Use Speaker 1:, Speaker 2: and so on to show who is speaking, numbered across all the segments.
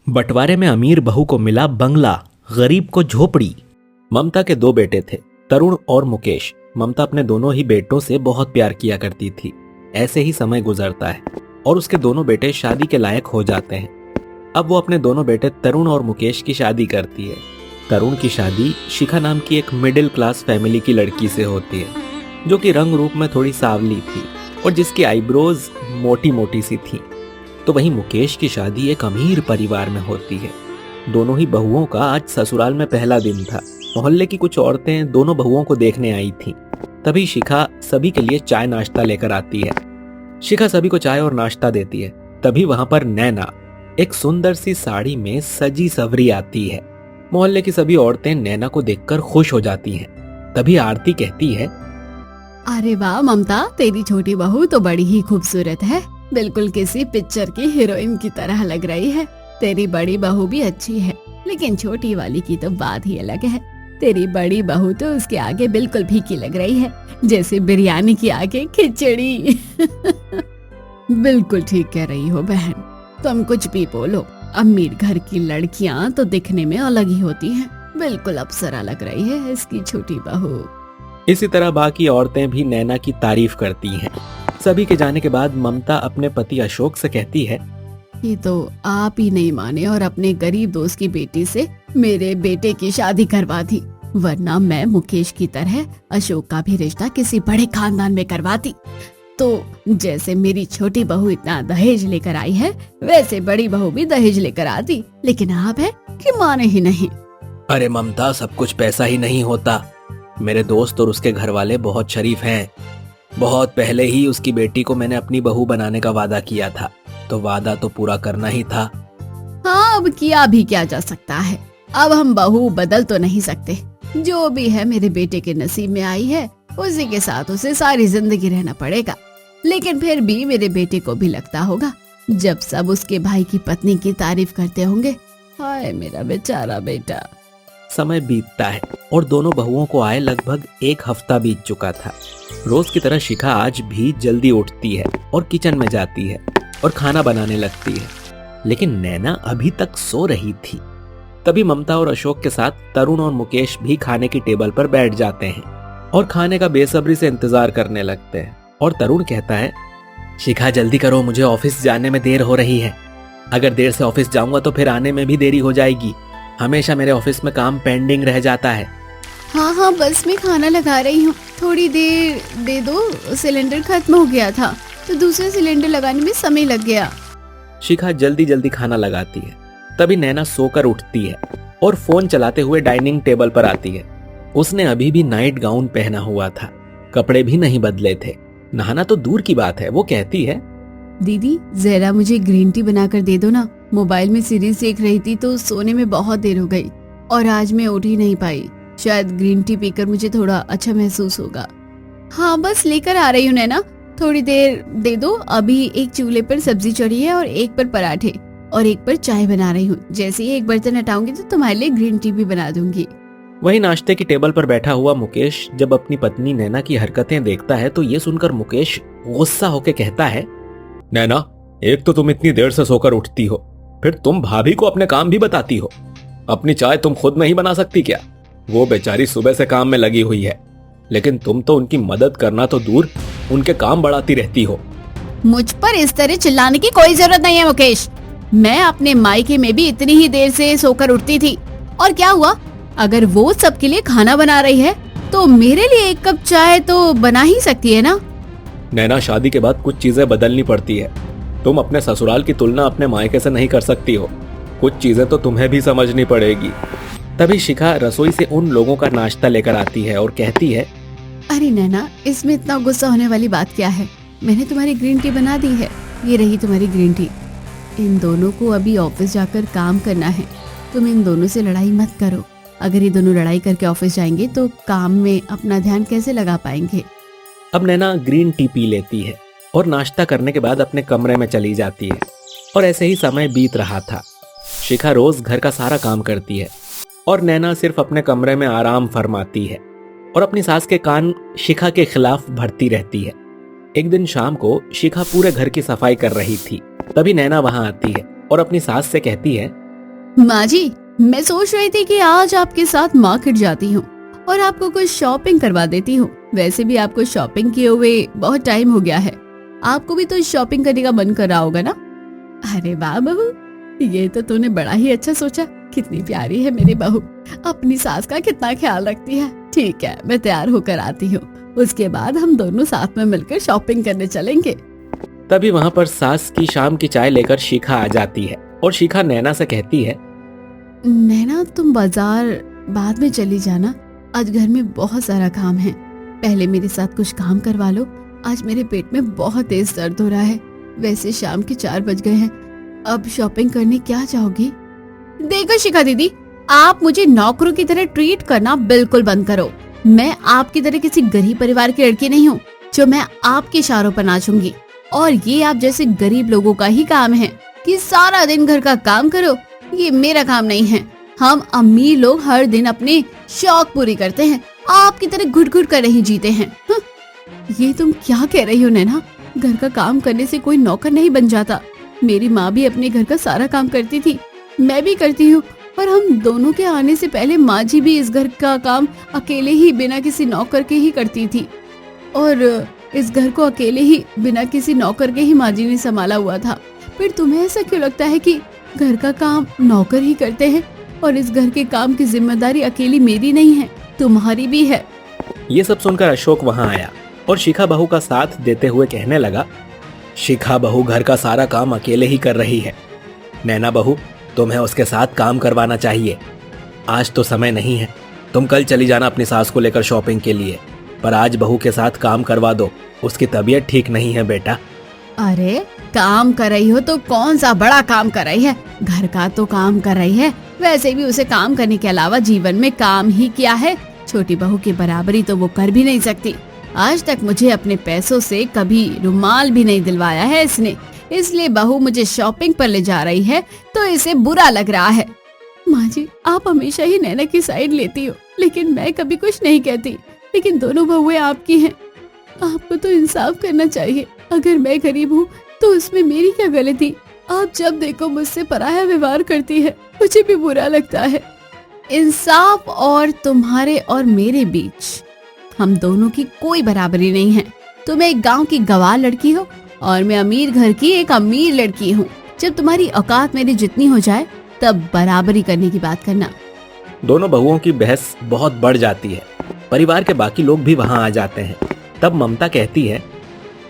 Speaker 1: बंटवारे में अमीर बहू को मिला बंगला, गरीब को झोपड़ी। ममता के दो बेटे थे, तरुण और मुकेश। ममता अपने दोनों ही बेटों से बहुत प्यार किया करती थी। ऐसे ही समय गुजरता है और उसके दोनों बेटे शादी के लायक हो जाते हैं। अब वो अपने दोनों बेटे तरुण और मुकेश की शादी करती है। तरुण की शादी शिखा नाम की एक मिडिल क्लास फैमिली की लड़की से होती है, जो कि रंग रूप में थोड़ी सांवली थी और जिसकी आईब्रोज मोटी मोटी सी थी। तो वहीं मुकेश की शादी एक अमीर परिवार में होती है। दोनों ही बहुओं का आज ससुराल में पहला दिन था। मोहल्ले की कुछ औरतें दोनों बहुओं को देखने आई थीं। तभी शिखा सभी के लिए चाय नाश्ता लेकर आती है। शिखा सभी को चाय और नाश्ता देती है। तभी वहां पर नैना एक सुंदर सी साड़ी में सजी सवरी आती है। मोहल्ले की सभी औरतें नैना को देखकर खुश हो जाती हैं। तभी आरती कहती है,
Speaker 2: अरे वाह ममता, तेरी छोटी बहू तो बड़ी ही खूबसूरत है, बिल्कुल किसी पिक्चर की हीरोइन की तरह लग रही है। तेरी बड़ी बहू भी अच्छी है, लेकिन छोटी वाली की तो बात ही अलग है। तेरी बड़ी बहू तो उसके आगे बिल्कुल फीकी लग रही है, जैसे बिरयानी की आगे खिचड़ी। बिल्कुल ठीक कह रही हो बहन, तुम कुछ भी बोलो, अमीर घर की लड़कियां तो दिखने में अलग ही होती हैं। बिल्कुल अप्सरा लग रही है इसकी छोटी बहू।
Speaker 1: इसी तरह बाकी औरतें भी नैना की तारीफ करती हैं। सभी के जाने के बाद ममता अपने पति अशोक से कहती है,
Speaker 2: ये तो आप ही नहीं माने और अपने गरीब दोस्त की बेटी से मेरे बेटे की शादी करवा दी, वरना मैं मुकेश की तरह अशोक का भी रिश्ता किसी बड़े खानदान में करवाती। तो जैसे मेरी छोटी बहू इतना दहेज लेकर आई है, वैसे बड़ी बहू भी दहेज लेकर आती, लेकिन आप है कि माने ही नहीं।
Speaker 1: अरे ममता, सब कुछ पैसा ही नहीं होता। मेरे दोस्त और उसके घर वाले बहुत शरीफ हैं। बहुत पहले ही उसकी बेटी को मैंने अपनी बहू बनाने का वादा किया था, तो वादा तो पूरा करना ही था।
Speaker 2: हाँ, अब किया भी क्या जा सकता है। अब हम बहू बदल तो नहीं सकते। जो भी है मेरे बेटे के नसीब में आई है, उसी के साथ उसे सारी जिंदगी रहना पड़ेगा। लेकिन फिर भी मेरे बेटे को भी लगता होगा, जब सब उसके भाई की पत्नी की तारीफ करते होंगे, हाय मेरा बेचारा बेटा।
Speaker 1: समय बीतता है और दोनों बहुओं को आए लगभग एक हफ्ता बीत चुका था। रोज की तरह शिखा आज भी जल्दी उठती है और किचन में जाती है और खाना बनाने लगती है, लेकिन नैना अभी तक सो रही थी। तभी ममता और अशोक के साथ तरुण और मुकेश भी खाने की टेबल पर बैठ जाते हैं और खाने का बेसब्री से इंतजार करने लगते हैं। और तरुण कहता है, शिखा जल्दी करो, मुझे ऑफिस जाने में देर हो रही है। अगर देर से ऑफिस जाऊंगा तो फिर आने में भी देरी हो जाएगी। हमेशा मेरे ऑफिस में काम पेंडिंग रह जाता है।
Speaker 2: हाँ, बस मैं खाना लगा रही हूँ, थोड़ी देर दे दो। सिलेंडर खत्म हो गया था तो दूसरे सिलेंडर लगाने में समय लग गया।
Speaker 1: शिखा जल्दी जल्दी खाना लगाती है। तभी नैना सोकर उठती है और फोन चलाते हुए डाइनिंग टेबल पर आती है। उसने अभी भी नाइट गाउन पहना हुआ था, कपड़े भी नहीं बदले थे। नहाना तो दूर की बात है। वो कहती है,
Speaker 2: दीदी जरा मुझे ग्रीन टी बनाकर दे दो ना। मोबाइल में सीरीज देख रही थी तो सोने में बहुत देर हो गई और आज मैं उठ ही नहीं पाई। शायद ग्रीन टी पीकर मुझे थोड़ा अच्छा महसूस होगा। हाँ, बस लेकर आ रही हूँ नैना, थोड़ी देर दे दो। अभी एक चूल्हे पर सब्जी चढ़ी है और एक पर पराठे और एक पर चाय बना रही हूँ। जैसे ही एक बर्तन हटाऊंगी तो तुम्हारे लिए ग्रीन टी भी बना दूंगी।
Speaker 1: वही नाश्ते की टेबल पर बैठा हुआ मुकेश जब अपनी पत्नी नैना की हरकतें देखता है तो ये सुनकर मुकेश गुस्सा होकर कहता है, नैना, एक तो तुम इतनी देर से सोकर उठती हो, फिर तुम भाभी को अपने काम भी बताती हो। अपनी चाय तुम खुद नहीं बना सकती क्या? वो बेचारी सुबह से काम में लगी हुई है, लेकिन तुम तो उनकी मदद करना तो दूर, उनके काम बढ़ाती रहती हो।
Speaker 2: मुझ पर इस तरह चिल्लाने की कोई जरूरत नहीं है मुकेश। मैं अपने मायके में भी इतनी ही देर से सोकर उठती थी, और क्या हुआ? अगर वो सबके लिए खाना बना रही है तो मेरे लिए एक कप चाय तो बना ही सकती है ना।
Speaker 1: नैना, शादी के बाद कुछ चीजें बदलनी पड़ती है। तुम अपने ससुराल की तुलना अपने मायके से नहीं कर सकती हो। कुछ चीजें तो तुम्हें भी समझनी पड़ेगी। तभी शिखा रसोई से उन लोगों का नाश्ता लेकर आती है और कहती है,
Speaker 2: अरे नैना, इसमें इतना गुस्सा होने वाली बात क्या है? मैंने तुम्हारी ग्रीन टी बना दी है, ये रही तुम्हारी ग्रीन टी। इन दोनों को अभी ऑफिस जाकर काम करना है, तुम इन दोनों से लड़ाई मत करो। अगर ये दोनों लड़ाई करके ऑफिस जाएंगे तो काम में अपना ध्यान कैसे लगा पाएंगे?
Speaker 1: अब नैना ग्रीन टी पी लेती है और नाश्ता करने के बाद अपने कमरे में चली जाती है। और ऐसे ही समय बीत रहा था। शिखा रोज घर का सारा काम करती है और नैना सिर्फ अपने कमरे में आराम फरमाती है और अपनी सास के कान शिखा के खिलाफ भरती रहती है। एक दिन शाम को शिखा पूरे घर की सफाई कर रही थी। तभी नैना वहां आती है और अपनी सास से कहती है,
Speaker 2: माँ जी, मैं सोच रही थी कि आज आपके साथ मार्केट जाती हूँ और आपको कुछ शॉपिंग करवा देती हूँ। वैसे भी आपको शॉपिंग किए हुए बहुत टाइम हो गया है, आपको भी तो शॉपिंग करने का मन कर रहा होगा ना। अरे वाह बहू, ये तो तूने बड़ा ही अच्छा सोचा। कितनी प्यारी है मेरी बहू, अपनी सास का कितना ख्याल रखती है। ठीक है, मैं तैयार होकर आती हूँ, उसके बाद हम दोनों साथ में मिलकर शॉपिंग करने चलेंगे।
Speaker 1: तभी वहाँ पर सास की शाम की चाय लेकर शिखा आ जाती है और शिखा नैना से कहती है,
Speaker 2: नैना तुम बाजार बाद में चली जाना, आज घर में बहुत सारा काम है। पहले मेरे साथ कुछ काम करवा लो, आज मेरे पेट में बहुत तेज दर्द हो रहा है। वैसे शाम के 4 बज गए हैं, अब शॉपिंग करने क्या जाओगी? देखो शिखा दीदी, आप मुझे नौकरों की तरह ट्रीट करना बिल्कुल बंद करो। मैं आपकी तरह किसी गरीब परिवार की लड़की नहीं हूँ जो मैं आपके इशारों पर नाचूंगी। और ये आप जैसे गरीब लोगों का ही काम है कि सारा दिन घर का काम करो, ये मेरा काम नहीं है। हम अमीर लोग हर दिन अपने शौक पूरी करते हैं, आपकी तरह घुट घुट कर नहीं जीते हैं। ये तुम क्या कह रही हो नैना? घर का काम करने से कोई नौकर नहीं बन जाता। मेरी माँ भी अपने घर का सारा काम करती थी, मैं भी करती हूँ, और हम दोनों के आने से पहले माँ जी भी इस घर का काम अकेले ही बिना किसी नौकर के ही करती थी। और इस घर को अकेले ही बिना किसी नौकर के ही माँ जी ने संभाला हुआ था। फिर तुम्हें ऐसा क्यों लगता है कि घर का काम नौकर ही करते हैं और इस घर के काम की जिम्मेदारी अकेली मेरी नहीं है, तुम्हारी भी है।
Speaker 1: ये सब सुनकर अशोक वहाँ आया और शिखा बहू का साथ देते हुए कहने लगा, शिखा बहू घर का सारा काम अकेले ही कर रही है। नैना बहू, तुम्हें उसके साथ काम करवाना चाहिए। आज तो समय नहीं है, तुम कल चली जाना अपनी सास को लेकर शॉपिंग के लिए, पर आज बहू के साथ काम करवा दो, उसकी तबीयत ठीक नहीं है बेटा।
Speaker 2: अरे काम कर रही हो तो कौन सा बड़ा काम कर रही है, घर का तो काम कर रही है। वैसे भी उसे काम करने के अलावा जीवन में काम ही क्या है, छोटी बहू की बराबरी तो वो कर भी नहीं सकती। आज तक मुझे अपने पैसों से कभी रुमाल भी नहीं दिलवाया है इसने, इसलिए बहू मुझे शॉपिंग पर ले जा रही है तो इसे बुरा लग रहा है। माँ जी, आप हमेशा ही नैना की साइड लेती हो, लेकिन मैं कभी कुछ नहीं कहती। लेकिन दोनों बहुएं आपकी हैं, आपको तो इंसाफ करना चाहिए। अगर मैं गरीब हूँ तो उसमें मेरी क्या गलती? आप जब देखो मुझसे पराया व्यवहार करती है, मुझे भी बुरा लगता है। इंसाफ और तुम्हारे और मेरे बीच हम दोनों की कोई बराबरी नहीं है। तुम एक गांव की गवार लड़की हो और मैं अमीर घर की एक अमीर लड़की हूँ। जब तुम्हारी औकात मेरी जितनी हो जाए तब बराबरी करने की बात करना।
Speaker 1: दोनों बहुओं की बहस बहुत बढ़ जाती है। परिवार के बाकी लोग भी वहाँ आ जाते हैं। तब ममता कहती है,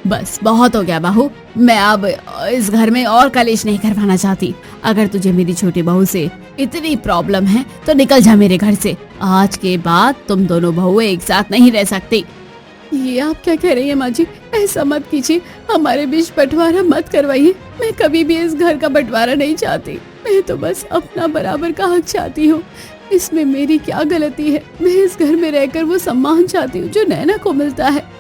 Speaker 2: बस बहुत हो गया बहू, मैं अब इस घर में और कलेश नहीं करवाना चाहती। अगर तुझे मेरी छोटी बहू से इतनी प्रॉब्लम है तो निकल जा मेरे घर से। आज के बाद तुम दोनों बहुएं एक साथ नहीं रह सकती। ये आप क्या कह रही हैं माँ जी? ऐसा मत कीजिए, हमारे बीच बंटवारा मत करवाइए। मैं कभी भी इस घर का बंटवारा नहीं चाहती, मैं तो बस अपना बराबर का हक चाहती हूँ। इसमें मेरी क्या गलती है? मैं इस घर में रहकर वो सम्मान चाहती हूँ जो नैना को मिलता है।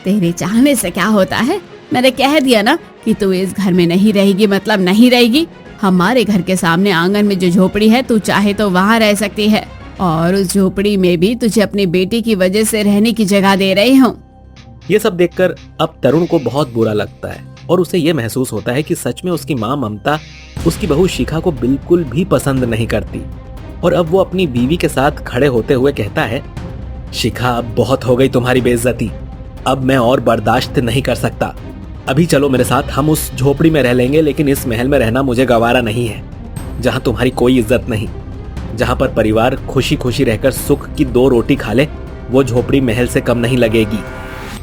Speaker 2: तेरे चाहने से क्या होता है? मैंने कह दिया ना कि तू इस घर में नहीं रहेगी, मतलब नहीं रहेगी। हमारे घर के सामने आंगन में जो झोपड़ी है, तू चाहे तो वहाँ रह सकती है, और उस झोपड़ी में भी तुझे अपनी बेटी की वजह से रहने की जगह दे रही हूँ।
Speaker 1: ये सब देखकर अब तरुण को बहुत बुरा लगता है और उसे ये महसूस होता है कि सच में उसकी माँ ममता उसकी बहू शिखा को बिल्कुल भी पसंद नहीं करती। और अब वो अपनी बीवी के साथ खड़े होते हुए कहता है, शिखा, अब बहुत हो गई तुम्हारी बेइज्जती, अब मैं और बर्दाश्त नहीं कर सकता। अभी चलो मेरे साथ, हम उस झोपड़ी में रह लेंगे, लेकिन इस महल में रहना मुझे गवारा नहीं है, जहाँ तुम्हारी कोई इज्जत नहीं, जहाँ पर परिवार खुशी खुशी रहकर सुख की 2 रोटी खा ले। वो झोपड़ी महल से कम नहीं लगेगी।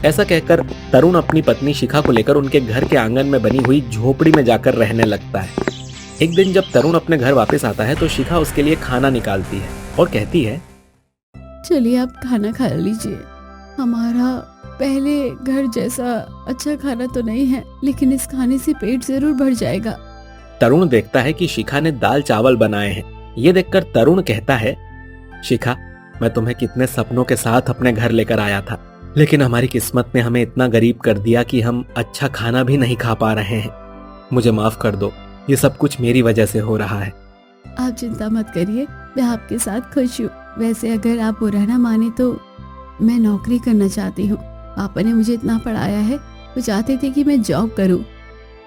Speaker 1: ऐसा कहकर तरुण अपनी पत्नी शिखा को लेकर उनके घर के आंगन में बनी हुई झोपड़ी में जाकर रहने लगता है। एक दिन जब तरुण अपने घर वापस आता है तो शिखा उसके लिए खाना निकालती है और कहती है,
Speaker 2: चलिए आप खाना खा लीजिए। हमारा पहले घर जैसा अच्छा खाना तो नहीं है, लेकिन इस खाने से पेट जरूर भर जाएगा।
Speaker 1: तरुण देखता है कि शिखा ने दाल चावल बनाए हैं। ये देखकर तरुण कहता है, शिखा, मैं तुम्हें कितने सपनों के साथ अपने घर लेकर आया था, लेकिन हमारी किस्मत ने हमें इतना गरीब कर दिया कि हम अच्छा खाना भी नहीं खा पा रहे हैं। मुझे माफ कर दो, ये सब कुछ मेरी वजह से हो रहा है।
Speaker 2: आप चिंता मत करिए, मैं आपके साथ खुश हूँ। वैसे अगर आप बुरा ना माने तो मैं नौकरी करना चाहती हूँ। पापा ने मुझे इतना पढ़ाया है, वो चाहते थे कि मैं जॉब करूँ,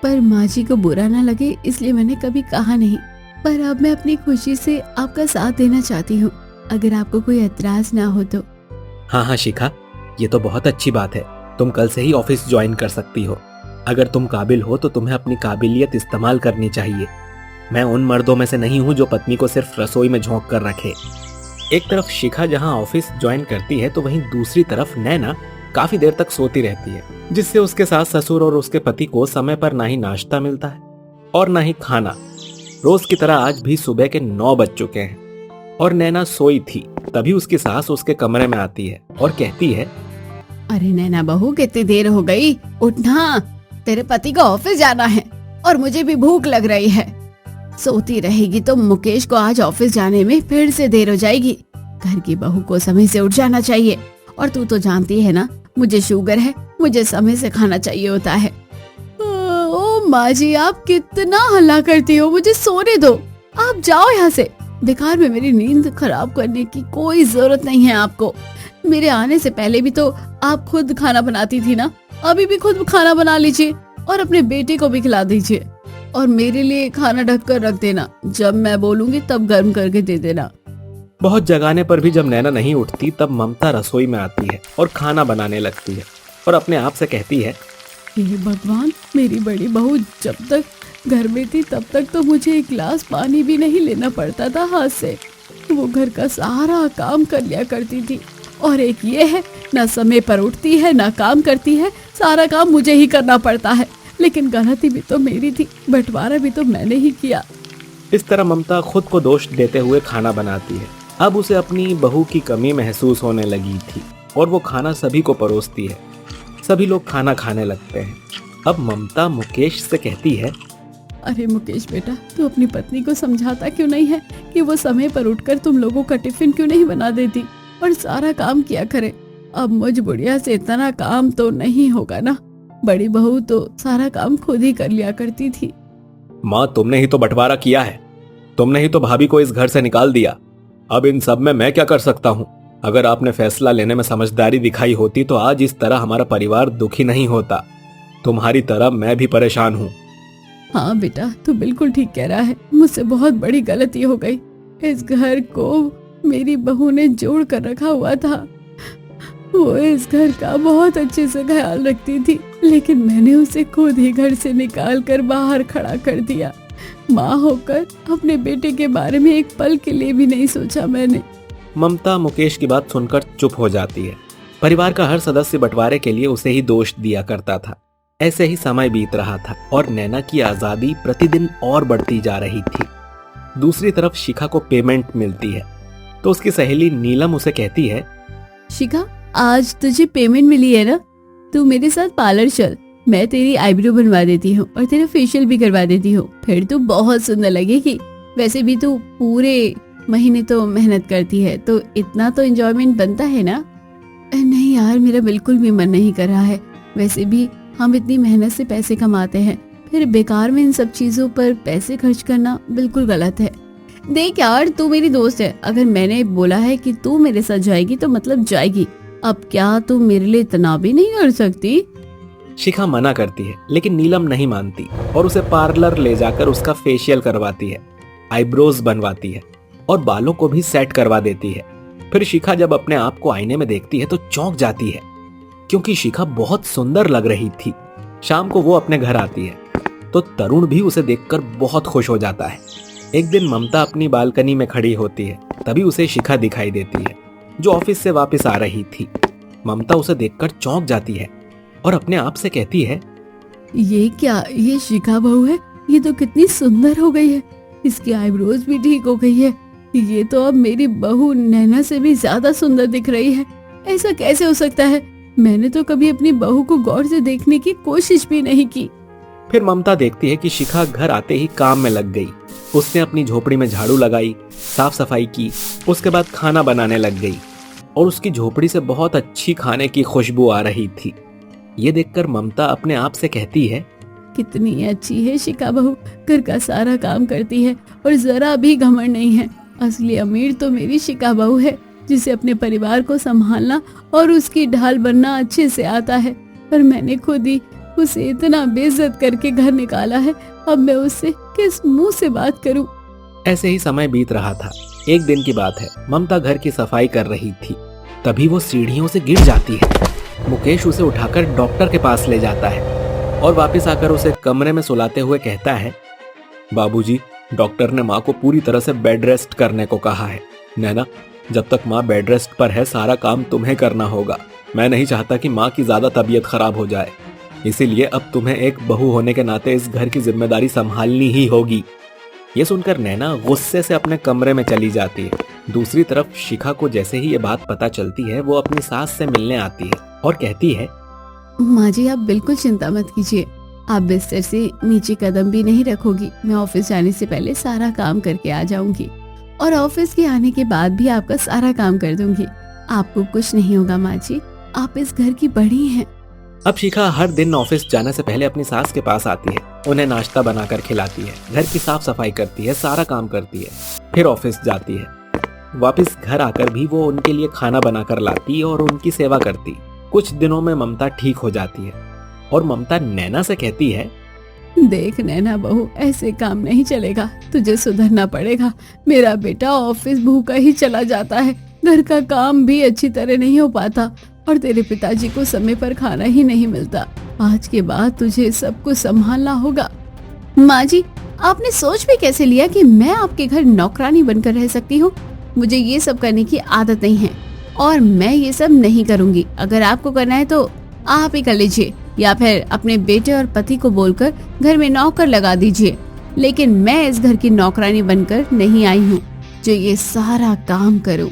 Speaker 2: पर माँ जी को बुरा ना लगे इसलिए मैंने कभी कहा नहीं। पर अब मैं अपनी खुशी से आपका साथ देना चाहती हूँ, अगर आपको कोई एतराज ना हो तो।
Speaker 1: हाँ हाँ शिखा, ये तो बहुत अच्छी बात है। तुम कल से ही ऑफिस ज्वाइन कर सकती हो। अगर तुम काबिल हो तो तुम्हें अपनी काबिलियत इस्तेमाल करनी चाहिए। मैं उन मर्दों में से नहीं हूँ जो पत्नी को सिर्फ रसोई में झोंक कर रखे। एक तरफ शिखा जहाँ ऑफिस ज्वाइन करती है तो वहीं दूसरी तरफ नैना काफी देर तक सोती रहती है, जिससे उसके सास ससुर और उसके पति को समय पर ना ही नाश्ता मिलता है और ना ही खाना। रोज की तरह आज भी सुबह के 9 बज चुके हैं और नैना सोई थी। तभी उसकी सास उसके कमरे में आती है और कहती है,
Speaker 2: अरे नैना बहू, कितनी देर हो गई, उठना, तेरे पति को ऑफिस जाना है और मुझे भी भूख लग रही है। सोती रहेगी तो मुकेश को आज ऑफिस जाने में फिर से देर हो जाएगी। घर की बहू को समय से उठ जाना चाहिए, और तू तो जानती है ना, मुझे शुगर है, मुझे समय से खाना चाहिए होता है। ओ माँ जी, आप कितना हल्ला करती हो, मुझे सोने दो, आप जाओ यहाँ से। बेकार में मेरी नींद खराब करने की कोई जरूरत नहीं है आपको। मेरे आने से पहले भी तो आप खुद खाना बनाती थी ना, अभी भी खुद खाना बना लीजिए और अपने बेटे को भी खिला दीजिए, और मेरे लिए खाना ढक कर रख देना, जब मैं बोलूंगी तब गर्म करके दे देना।
Speaker 1: बहुत जगाने पर भी जब नैना नहीं उठती तब ममता रसोई में आती है और खाना बनाने लगती है और अपने आप से कहती है,
Speaker 2: हे भगवान, मेरी बड़ी बहू जब तक घर में थी तब तक तो मुझे एक गिलास पानी भी नहीं लेना पड़ता था हाथ से। वो घर का सारा काम कर लिया करती थी, और एक ये है, ना समय पर उठती है ना काम करती है, सारा काम मुझे ही करना पड़ता है। लेकिन गलती भी तो मेरी थी, बंटवारा भी तो मैंने ही किया।
Speaker 1: इस तरह ममता खुद को दोष देते हुए खाना बनाती है। अब उसे अपनी बहू की कमी महसूस होने लगी थी और वो खाना सभी को परोसती है। सभी लोग खाना खाने लगते हैं। अब ममता मुकेश से कहती है,
Speaker 2: अरे मुकेश बेटा, तू अपनी पत्नी को समझाता क्यों नहीं है कि वो समय पर उठकर तुम लोगों का टिफिन क्यों नहीं बना देती और सारा काम किया करे। अब मुझ बुढ़िया से इतना काम तो नहीं होगा ना, बड़ी बहू तो सारा काम खुद ही कर लिया करती थी।
Speaker 1: माँ, तुमने ही तो बंटवारा किया है, तुमने ही तो भाभी को इस घर से निकाल दिया। अब इन सब में मैं क्या कर सकता हूँ? अगर आपने फैसला लेने में समझदारी दिखाई होती तो आज इस तरह हमारा परिवार दुखी नहीं होता। तुम्हारी तरह मैं भी परेशान हूँ।
Speaker 2: हाँ बेटा, तू बिल्कुल ठीक कह रहा है, मुझसे बहुत बड़ी गलती हो गई। इस घर को मेरी बहू ने जोड़ कर रखा हुआ था। वो इस घर का बहुत अच्छे से ख्याल रखती थी, लेकिन मैंने उसे खुद ही घर से निकाल कर बाहर खड़ा कर दिया। माँ होकर अपने बेटे के बारे में एक पल के लिए भी नहीं सोचा मैंने।
Speaker 1: ममता मुकेश की बात सुनकर चुप हो जाती है। परिवार का हर सदस्य बंटवारे के लिए उसे ही दोष दिया करता था। ऐसे ही समय बीत रहा था और नैना की आजादी प्रतिदिन और बढ़ती जा रही थी। दूसरी तरफ शिखा को पेमेंट मिलती है तो उसकी सहेली नीलम उसे कहती है,
Speaker 2: शिखा, आज तुझे पेमेंट मिली है ना, तू मेरे साथ पार्लर चल, मैं तेरी आईब्रो बनवा देती हूँ और तेरा फेशियल भी करवा देती हूँ, फिर तू बहुत सुंदर लगेगी। वैसे भी तू पूरे महीने तो मेहनत करती है, तो इतना तो एंजॉयमेंट बनता है ना। नहीं यार, मेरा बिल्कुल भी मन नहीं कर रहा है। वैसे भी हम इतनी मेहनत से पैसे कमाते हैं, फिर बेकार में इन सब चीजों पर पैसे खर्च करना बिल्कुल गलत है। देख यार, तू मेरी दोस्त है, अगर मैंने बोला है कि तू मेरे साथ जाएगी तो मतलब जाएगी। अब क्या तू मेरे लिए इतना भी नहीं कर सकती?
Speaker 1: शिखा मना करती है, लेकिन नीलम नहीं मानती और उसे पार्लर ले जाकर उसका फेशियल करवाती है, आईब्रोज बनवाती है और बालों को भी सेट करवा देती है। फिर शिखा जब अपने आप को आईने में देखती है तो चौंक जाती है, क्योंकि शिखा बहुत सुंदर लग रही थी। शाम को वो अपने घर आती है तो तरुण भी उसे देखकर बहुत खुश हो जाता है। एक दिन ममता अपनी बालकनी में खड़ी होती है, तभी उसे शिखा दिखाई देती है जो ऑफिस से वापस आ रही थी। ममता उसे देखकर चौंक जाती है और अपने आप से कहती है,
Speaker 2: ये क्या, ये शिखा बहू है? ये तो कितनी सुंदर हो गई है, इसकी आईब्रोज भी ठीक हो गई है। ये तो अब मेरी बहू नैना से भी ज्यादा सुंदर दिख रही है। ऐसा कैसे हो सकता है? मैंने तो कभी अपनी बहू को गौर से देखने की कोशिश भी नहीं की।
Speaker 1: फिर ममता देखती है कि शिखा घर आते ही काम में लग गई। उसने अपनी झोपड़ी में झाड़ू लगाई, साफ सफाई की, उसके बाद खाना बनाने लग गई और उसकी झोपड़ी से बहुत अच्छी खाने की खुशबू आ रही थी। ये देखकर ममता अपने आप से कहती है,
Speaker 2: कितनी अच्छी है शिखा बहू, घर का सारा काम करती है और जरा भी घमंड नहीं है। असली अमीर तो मेरी शिखा बहू है, जिसे अपने परिवार को संभालना और उसकी ढाल बनना अच्छे से आता है। पर मैंने खुद ही उसे इतना बेइज्जत करके घर निकाला है। अब मैं उससे किस मुंह से बात करूं?
Speaker 1: ऐसे ही समय बीत रहा था। एक दिन की बात है, ममता घर की सफाई कर रही थी। तभी वो सीढ़ियों से गिर जाती है। मुकेश उसे उठाकर डॉक्टर के पास ले जाता है और वापस आकर उसे कमरे में सुलाते हुए कहता है, बाबूजी, डॉक्टर ने माँ को पूरी तरह से बेड रेस्ट करने को कहा है। नैना, जब तक माँ बेड रेस्ट पर है सारा काम तुम्हें करना होगा। मैं नहीं चाहता कि माँ की ज्यादा तबीयत खराब हो जाए, इसीलिए अब तुम्हें एक बहू होने के नाते इस घर की जिम्मेदारी संभालनी ही होगी। ये सुनकर नैना गुस्से से अपने कमरे में चली जाती है। दूसरी तरफ शिखा को जैसे ही ये बात पता चलती है, वो अपनी सास से मिलने आती है और कहती है,
Speaker 2: माँ जी, आप बिल्कुल चिंता मत कीजिए। आप बिस्तर से नीचे कदम भी नहीं रखोगी। मैं ऑफिस जाने से पहले सारा काम करके आ जाऊंगी और ऑफिस के आने के बाद भी आपका सारा काम कर दूंगी। आपको कुछ नहीं होगा माँ जी, आप इस घर की बड़ी हैं।
Speaker 1: अब शिखा हर दिन ऑफिस जाने से पहले अपनी सास के पास आती है, उन्हें नाश्ता बनाकर खिलाती है, घर की साफ सफाई करती है, सारा काम करती है, फिर ऑफिस जाती है। वापस घर आकर भी वो उनके लिए खाना बनाकर लाती और उनकी सेवा करती। कुछ दिनों में ममता ठीक हो जाती है और ममता नैना से कहती है,
Speaker 2: देख नैना बहू, ऐसे काम नहीं चलेगा, तुझे सुधरना पड़ेगा। मेरा बेटा ऑफिस भूखा ही चला जाता है, घर का काम भी अच्छी तरह नहीं हो पाता और तेरे पिताजी को समय पर खाना ही नहीं मिलता। आज के बाद तुझे सब कुछ संभालना होगा। माँ जी, आपने सोच भी कैसे लिया कि मैं आपके घर नौकरानी बनकर रह सकती हूँ? मुझे ये सब करने की आदत नहीं है और मैं ये सब नहीं करूँगी। अगर आपको करना है तो आप ही कर लीजिए या फिर अपने बेटे और पति को बोलकर घर में नौकर लगा दीजिए, लेकिन मैं इस घर की नौकरानी बनकर नहीं आई हूँ जो ये सारा काम करूँ।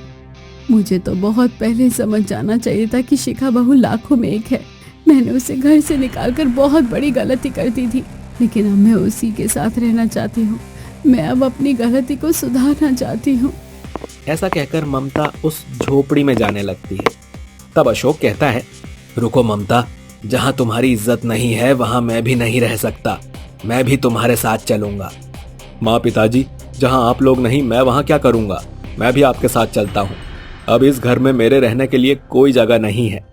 Speaker 2: मुझे तो बहुत पहले समझ जाना चाहिए था कि शिखा बहू लाखों में एक है। मैंने उसे घर से निकालकर बहुत बड़ी गलती कर दी थी, लेकिन अब मैं उसी के साथ रहना चाहती हूँ। मैं अब अपनी गलती को सुधारना चाहती हूँ।
Speaker 1: ऐसा कहकर ममता उस झोपड़ी में जाने लगती है। तब अशोक कहता है, रुको ममता, जहाँ तुम्हारी इज्जत नहीं है वहाँ मैं भी नहीं रह सकता। मैं भी तुम्हारे साथ चलूंगा। माँ, पिताजी, जहाँ आप लोग नहीं मैं वहाँ क्या करूँगा? मैं भी आपके साथ चलता हूँ। अब इस घर में मेरे रहने के लिए कोई जगह नहीं है।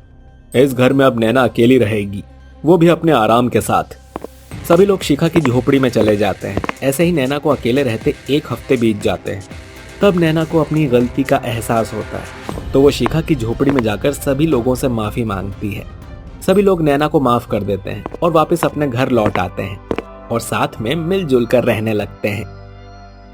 Speaker 1: इस घर में अब नैना अकेली रहेगी, वो भी अपने आराम के साथ। सभी लोग शिखा की झोपड़ी में चले जाते हैं। ऐसे ही नैना को अकेले रहते 1 हफ्ते बीत जाते हैं। तब नैना को अपनी गलती का एहसास होता है, तो वो शिखा की झोपड़ी में जाकर सभी लोगों से माफी मांगती है। सभी लोग नैना को माफ कर देते हैं और वापस अपने घर लौट आते हैं और साथ में मिलजुल कर रहने लगते हैं।